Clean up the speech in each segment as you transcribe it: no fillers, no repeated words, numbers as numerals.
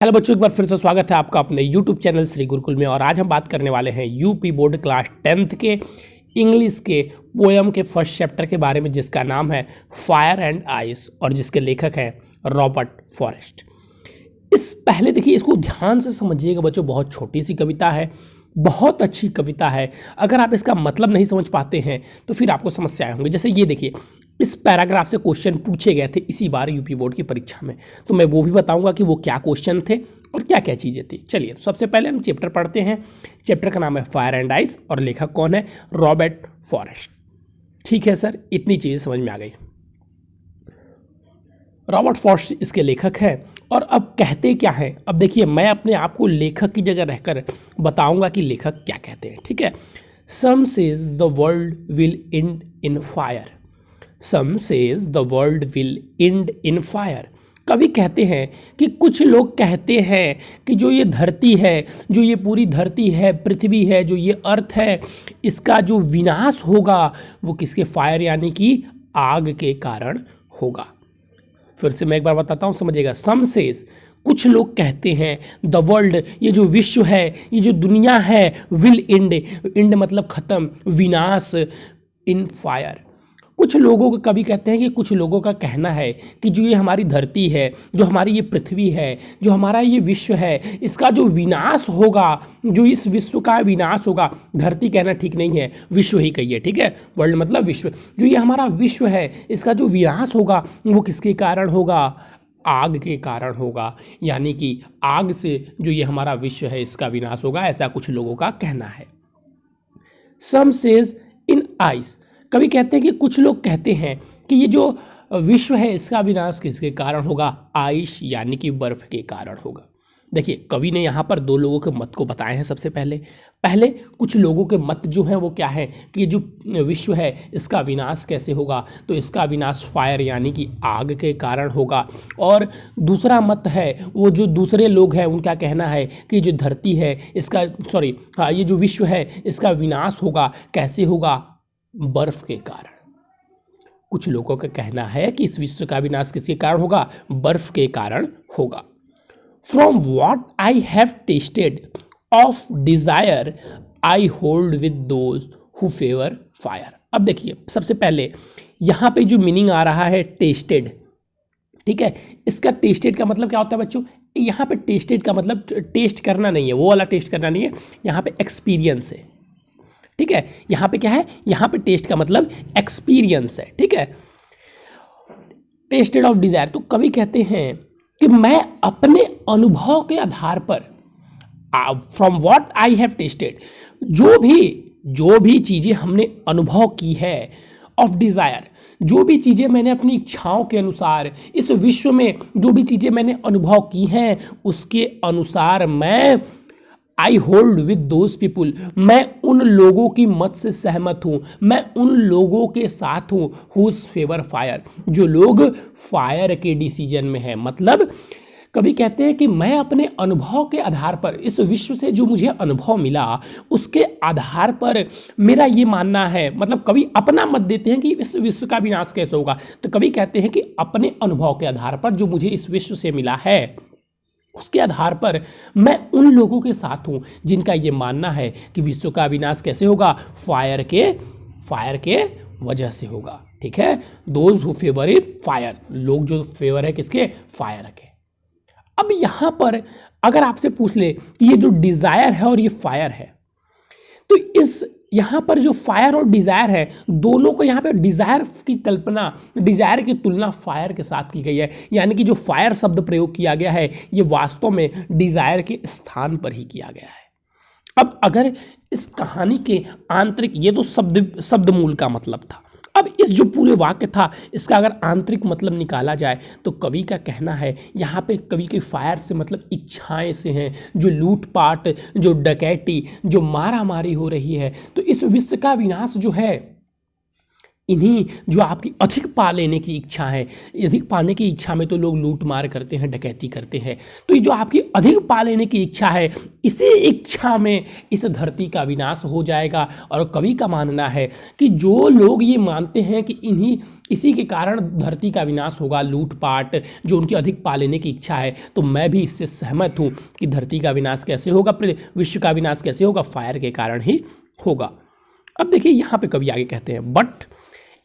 Hello बच्चों, एक बार फिर से स्वागत है आपका अपने यूट्यूब चैनल श्री गुरुकुल में। और आज हम बात करने वाले हैं यूपी बोर्ड क्लास 10th के इंग्लिश के पोयम के फर्स्ट चैप्टर के बारे में, जिसका नाम है फायर एंड आइस और जिसके लेखक हैं रॉबर्ट फॉरेस्ट। इस पहले देखिए, इसको ध्यान से समझिएगा बच्चों, बहुत छोटी सी कविता है, बहुत अच्छी कविता है। अगर आप इसका मतलब नहीं समझ पाते हैं तो फिर आपको समस्याएं होंगी। जैसे ये देखिए, इस पैराग्राफ से क्वेश्चन पूछे गए थे इसी बार यूपी बोर्ड की परीक्षा में, तो मैं वो भी बताऊंगा कि वो क्या क्वेश्चन थे और क्या क्या चीज़ें थी। चलिए सबसे पहले हम चैप्टर पढ़ते हैं। चैप्टर का नाम है फायर एंड आइस और लेखक कौन है? Robert forest. ठीक है सर, इतनी चीज़ें समझ में आ गई। रॉबर्ट फॉरेस्ट इसके लेखक हैं। और अब कहते क्या हैं, अब देखिए मैं अपने आप को लेखक की जगह रहकर बताऊंगा कि लेखक क्या कहते हैं। ठीक है। Some says the world will end in fire, some says the world will end in fire. कवि कहते हैं कि कुछ लोग कहते हैं कि जो ये धरती है, जो ये पूरी धरती है, पृथ्वी है, जो ये अर्थ है, इसका जो विनाश होगा वो किसके? फायर यानी कि आग के कारण होगा। फिर से मैं एक बार बताता हूँ, समझिएगा। सम सेज, कुछ लोग कहते हैं, द वर्ल्ड, ये जो विश्व है, ये जो दुनिया है, विल एंड, एंड मतलब खत्म, विनाश, इन फायर। कुछ लोगों को कवि कहते हैं कि कुछ लोगों का कहना है कि जो ये हमारी धरती है, जो हमारी ये पृथ्वी है, जो हमारा ये विश्व है, इसका जो विनाश होगा, जो इस विश्व का विनाश होगा, धरती कहना ठीक नहीं है, विश्व ही कहिए। ठीक है, वर्ल्ड मतलब विश्व। जो ये हमारा विश्व है, इसका जो विनाश होगा वो किसके कारण होगा? आग के कारण होगा। यानी कि आग से जो ये हमारा विश्व है इसका विनाश होगा, ऐसा कुछ लोगों का कहना है। सम सेज इन आइस, कवि कहते हैं कि कुछ लोग कहते हैं कि ये जो विश्व है इसका विनाश किसके कारण होगा? आइस यानी कि बर्फ के कारण होगा। देखिए कवि ने यहाँ पर दो लोगों के मत को बताए हैं। सबसे पहले कुछ लोगों के मत जो हैं वो क्या है कि जो विश्व है इसका विनाश कैसे होगा, तो इसका विनाश फायर यानी कि आग के कारण होगा। और दूसरा मत है, वो जो दूसरे लोग हैं उनका कहना है कि जो धरती है इसका, ये जो विश्व है इसका विनाश होगा, कैसे होगा? बर्फ के कारण। कुछ लोगों का कहना है कि इस विश्व का विनाश किसके कारण होगा? बर्फ के कारण होगा। From what I have tested of desire I hold with those who favour fire. अब देखिए सबसे पहले यहाँ पे जो मीनिंग आ रहा है टेस्टेड, ठीक है, इसका टेस्टेड का मतलब क्या होता है बच्चों? यहाँ पे टेस्टेड का मतलब टेस्ट करना नहीं है, वो वाला टेस्ट करना नहीं है, यहाँ पे एक्सपीरियंस है। ठीक है, यहाँ पे क्या है? यहाँ पे टेस्ट का मतलब एक्सपीरियंस है। ठीक है, टेस्टेड ऑफ डिजायर। तो कवि कहते हैं कि मैं अपने अनुभव के आधार पर, from what I have tested, जो भी चीज़ें हमने अनुभव की है, ऑफ डिज़ायर, जो भी चीज़ें मैंने अपनी इच्छाओं के अनुसार इस विश्व में जो भी चीज़ें मैंने अनुभव की हैं उसके अनुसार मैं I hold with those people, मैं उन लोगों की मत से सहमत हूँ, मैं उन लोगों के साथ हूँ हुज फेवर फायर, जो लोग फायर के डिसीजन में हैं। मतलब कवि कहते हैं कि मैं अपने अनुभव के आधार पर, इस विश्व से जो मुझे अनुभव मिला उसके आधार पर मेरा ये मानना है, मतलब कवि अपना मत देते हैं कि इस विश्व का विनाश कैसे होगा। तो कवि कहते हैं कि अपने अनुभव के आधार पर जो मुझे इस विश्व से मिला है उसके आधार पर मैं उन लोगों के साथ हूं जिनका ये मानना है कि विश्व का विनाश कैसे होगा? फायर के वजह से होगा। ठीक है, those who favour it fire, लोग जो फेवर है किसके? फायर के। अब यहां पर अगर आपसे पूछ ले कि ये जो डिजायर है और ये फायर है, तो इस यहाँ पर जो फायर और डिज़ायर है, दोनों को यहाँ पे डिज़ायर की कल्पना, डिज़ायर की तुलना फायर के साथ की गई है। यानी कि जो फायर शब्द प्रयोग किया गया है ये वास्तव में डिज़ायर के स्थान पर ही किया गया है। अब अगर इस कहानी के आंतरिक, ये तो शब्द मूल का मतलब था, अब इस जो पूरे वाक्य था इसका अगर आंतरिक मतलब निकाला जाए तो कवि का कहना है यहाँ पे कवि के फायर से मतलब इच्छाएं से हैं, जो लूटपाट, जो डकैती, जो मारा मारी हो रही है। तो इस विश्व का विनाश जो है इन्हीं जो आपकी अधिक पा लेने की इच्छा है, अधिक पाने की इच्छा में तो लोग लूट मार करते हैं, डकैती करते हैं। तो ये जो आपकी अधिक पा लेने की इच्छा है, इसी इच्छा में इस धरती का विनाश हो जाएगा। और कवि का मानना है कि जो लोग ये मानते हैं कि इसी के कारण धरती का विनाश होगा, लूटपाट, जो उनकी अधिक पा लेने की इच्छा है, तो मैं भी इससे सहमत हूँ कि धरती का विनाश कैसे होगा, विश्व का विनाश कैसे होगा, फायर के कारण ही होगा। अब देखिए यहाँ पे कवि आगे कहते हैं, but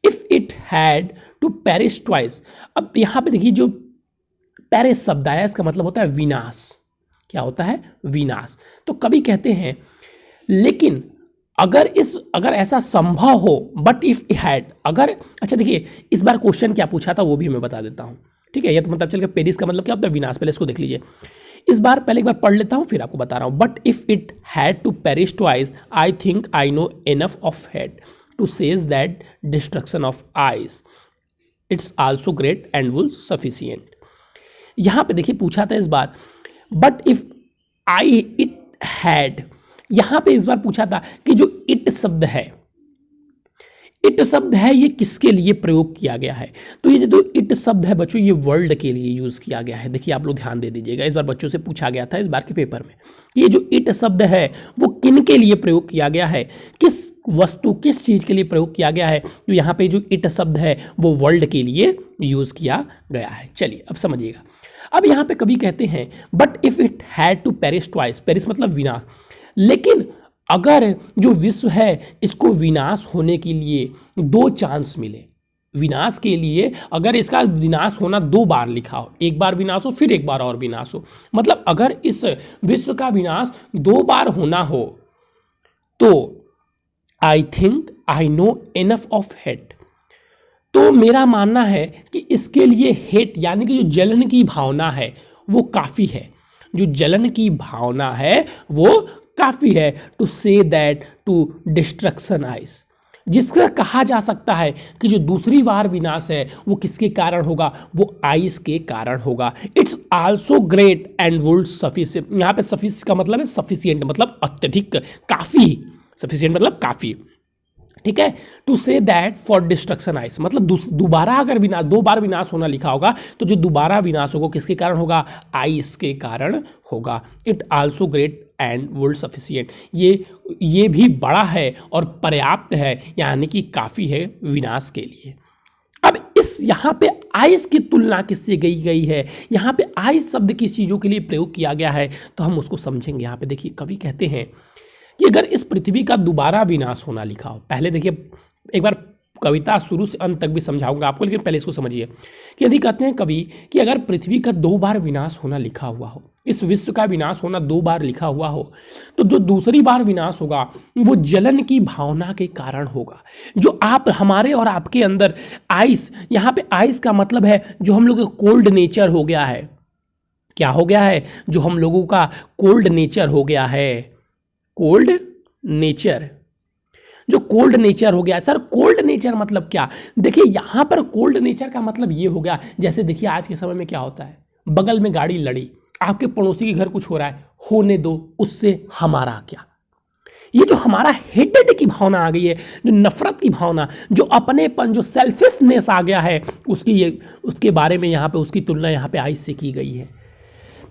if it had to perish twice. अब यहाँ पे देखिए जो पेरिश शब्द आया, इसका मतलब होता है विनाश। क्या होता है? विनाश। तो कवि कहते हैं लेकिन अगर ऐसा संभव हो, बट इफ हैड, अगर, अच्छा देखिए इस बार क्वेश्चन क्या पूछा था वो भी मैं बता देता हूँ, ठीक है। ये तो मतलब चल के पेरिस का मतलब क्या होता है? विनाश। पहले इसको देख लीजिए, इस बार पहले एक बार पढ़ लेता हूँ फिर आपको बता रहा हूँ। But if it had to perish twice, I think I know enough of hate to says that destruction of ice it's also great and will sufficient. यहां पे देखिए पूछा था इस बार, बट इफ इट हैड, यहां पे इस बार पूछा था कि जो इट शब्द है, इट शब्द है ये किसके लिए प्रयोग किया गया है? तो ये जो इट शब्द है बच्चों, ये वर्ल्ड के लिए यूज किया गया है। देखिए आप लोग ध्यान दे दीजिएगा, इस बार बच्चों से पूछा गया था इस बार के पेपर में, ये जो इट शब्द है वो किन के लिए प्रयोग किया गया है, किस वस्तु, किस चीज के लिए प्रयोग किया गया है? तो यहाँ पे जो इट शब्द है वो वर्ल्ड के लिए यूज किया गया है। चलिए अब समझिएगा। अब यहाँ पे कवि कहते हैं but if it had to perish twice, perish मतलब विनाश, लेकिन अगर जो विश्व है इसको विनाश होने के लिए 2 चांस मिले, विनाश के लिए अगर इसका विनाश होना 2 बार लिखा हो, एक बार विनाश हो फिर एक बार और विनाश हो, मतलब अगर इस विश्व का विनाश 2 बार होना हो, तो आई think I know enough of hate, तो मेरा मानना है कि इसके लिए हेट यानी कि जो जलन की भावना है वो काफ़ी है, जो जलन की भावना है वो काफ़ी है। To say that to destruction ice, जिसका कहा जा सकता है कि जो दूसरी बार विनाश है वो किसके कारण होगा? वो आइस के कारण होगा। It's also great and would sufficient, यहाँ पे सफिश का मतलब है सफिशिएंट, मतलब अत्यधिक, काफ़ी, सफिशिएंट मतलब काफ़ी, ठीक है। To say that for destruction ice, मतलब दोबारा अगर विनाश, 2 बार विनाश होना लिखा होगा तो जो दोबारा विनाश होगा किसके कारण होगा? आइस के कारण होगा। It also great and would sufficient, ये भी बड़ा है और पर्याप्त है, यानी कि काफ़ी है विनाश के लिए। अब इस यहाँ पे आइस की तुलना किससे गई है? यहाँ पे आइस शब्द किस चीज़ों के लिए प्रयोग किया गया है तो हम उसको समझेंगे। यहाँ पे देखिए कवि कहते हैं कि अगर इस पृथ्वी का दोबारा विनाश होना लिखा हो, पहले देखिए एक बार कविता शुरू से अंत तक भी समझाऊंगा आपको, लेकिन पहले इसको समझिए कि यदि कहते हैं कवि कि अगर पृथ्वी का 2 बार विनाश होना लिखा हुआ हो, इस विश्व का विनाश होना 2 बार लिखा हुआ हो, तो जो दूसरी बार विनाश होगा वो जलन की भावना के कारण होगा। जो आप हमारे और आपके अंदर आइस, यहाँ पे आइस का मतलब है जो हम लोग का कोल्ड नेचर हो गया है। क्या हो गया है? जो हम लोगों का कोल्ड नेचर हो गया है, कोल्ड नेचर, जो कोल्ड नेचर हो गया। सर कोल्ड नेचर मतलब क्या? देखिए यहां पर कोल्ड नेचर का मतलब ये हो गया, जैसे देखिए आज के समय में क्या होता है, बगल में गाड़ी लड़ी, आपके पड़ोसी के घर कुछ हो रहा है, होने दो, उससे हमारा क्या। ये जो हमारा हेटेड की भावना आ गई है, जो नफरत की भावना, जो अपनेपन, जो सेल्फिशनेस आ गया है, उसके बारे में यहाँ पे उसकी तुलना यहाँ पे आइस से की गई है।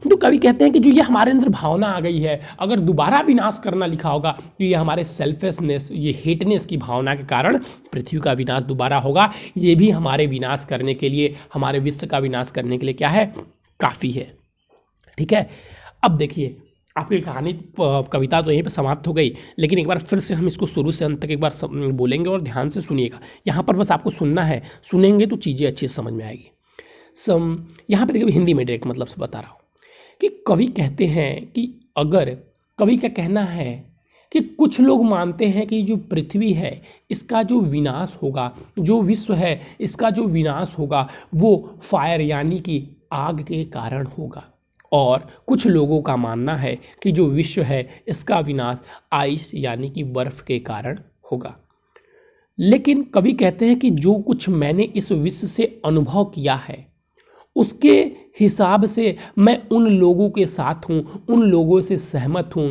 तो कवि कहते हैं कि जो ये हमारे अंदर भावना आ गई है, अगर दोबारा विनाश करना लिखा होगा तो ये हमारे सेल्फिशनेस, ये हेटनेस की भावना के कारण पृथ्वी का विनाश दोबारा होगा। ये भी हमारे विनाश करने के लिए, हमारे विश्व का विनाश करने के लिए क्या है? काफ़ी है, ठीक है। अब देखिए आपकी कहानी, कविता तो यहीं पे समाप्त हो गई, लेकिन एक बार फिर से हम इसको शुरू से अंत तक एक बार बोलेंगे और ध्यान से सुनिएगा। यहाँ पर बस आपको सुनना है, सुनेंगे तो चीज़ें अच्छी से समझ में आएगी। यहाँ पर देखिए हिंदी में डायरेक्ट मतलब से बता रहा हूँ कि कवि कहते हैं कि अगर, कवि का कहना है कि कुछ लोग मानते हैं कि जो पृथ्वी है इसका जो विनाश होगा, जो विश्व है इसका जो विनाश होगा वो फायर यानी कि आग के कारण होगा, और कुछ लोगों का मानना है कि जो विश्व है इसका विनाश आइस यानी कि बर्फ़ के कारण होगा। लेकिन कवि कहते हैं कि जो कुछ मैंने इस विश्व से अनुभव किया है उसके हिसाब से मैं उन लोगों के साथ हूँ, उन लोगों से सहमत हूँ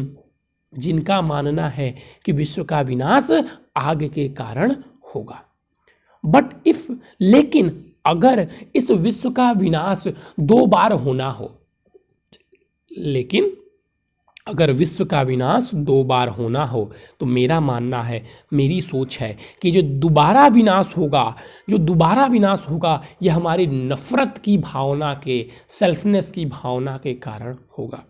जिनका मानना है कि विश्व का विनाश आग के कारण होगा। बट इफ, लेकिन अगर इस विश्व का विनाश 2 बार होना हो, लेकिन अगर विश्व का विनाश 2 बार होना हो तो मेरा मानना है, मेरी सोच है कि जो दोबारा विनाश होगा, जो दोबारा विनाश होगा, यह हमारी नफरत की भावना के, सेल्फनेस की भावना के कारण होगा।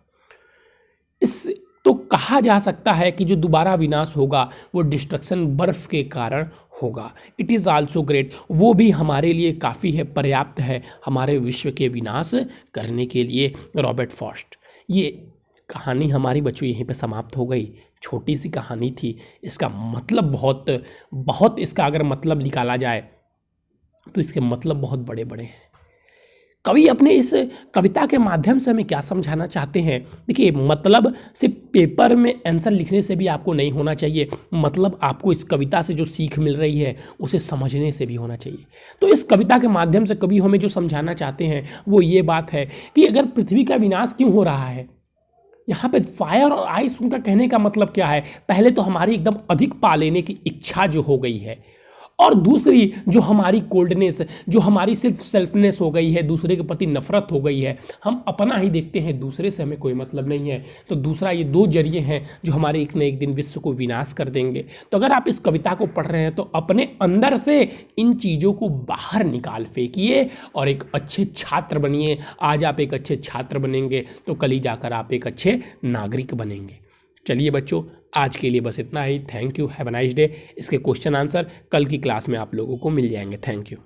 इस तो कहा जा सकता है कि जो दोबारा विनाश होगा वो डिस्ट्रक्शन बर्फ के कारण होगा। इट इज़ आल्सो ग्रेट, वो भी हमारे लिए काफ़ी है, पर्याप्त है हमारे विश्व के विनाश करने के लिए। Robert Frost. ये कहानी हमारी बच्चों यहीं पे समाप्त हो गई। छोटी सी कहानी थी, इसका मतलब बहुत बहुत, इसका अगर मतलब निकाला जाए तो इसके मतलब बहुत बड़े बड़े हैं। कवि अपने इस कविता के माध्यम से हमें क्या समझाना चाहते हैं? देखिए, मतलब सिर्फ पेपर में आंसर लिखने से भी आपको नहीं होना चाहिए, मतलब आपको इस कविता से जो सीख मिल रही है उसे समझने से भी होना चाहिए। तो इस कविता के माध्यम से कवि हमें जो समझाना चाहते हैं वो ये बात है कि अगर पृथ्वी का विनाश क्यों हो रहा है, यहाँ पे फायर और आइस, उनका कहने का मतलब क्या है? पहले तो हमारी एकदम अधिक पा लेने की इच्छा जो हो गई है, और दूसरी जो हमारी कोल्डनेस, जो हमारी सिर्फ सेल्फनेस हो गई है, दूसरे के प्रति नफरत हो गई है, हम अपना ही देखते हैं, दूसरे से हमें कोई मतलब नहीं है। तो दूसरा, ये 2 जरिए हैं जो हमारे एक न एक दिन विश्व को विनाश कर देंगे। तो अगर आप इस कविता को पढ़ रहे हैं तो अपने अंदर से इन चीज़ों को बाहर निकाल फेंकिए और एक अच्छे छात्र बनिए। आज आप एक अच्छे छात्र बनेंगे तो कल ही जाकर आप एक अच्छे नागरिक बनेंगे। चलिए बच्चों, आज के लिए बस इतना ही। Thank you, have a nice day. इसके क्वेश्चन आंसर कल की क्लास में आप लोगों को मिल जाएंगे। Thank you.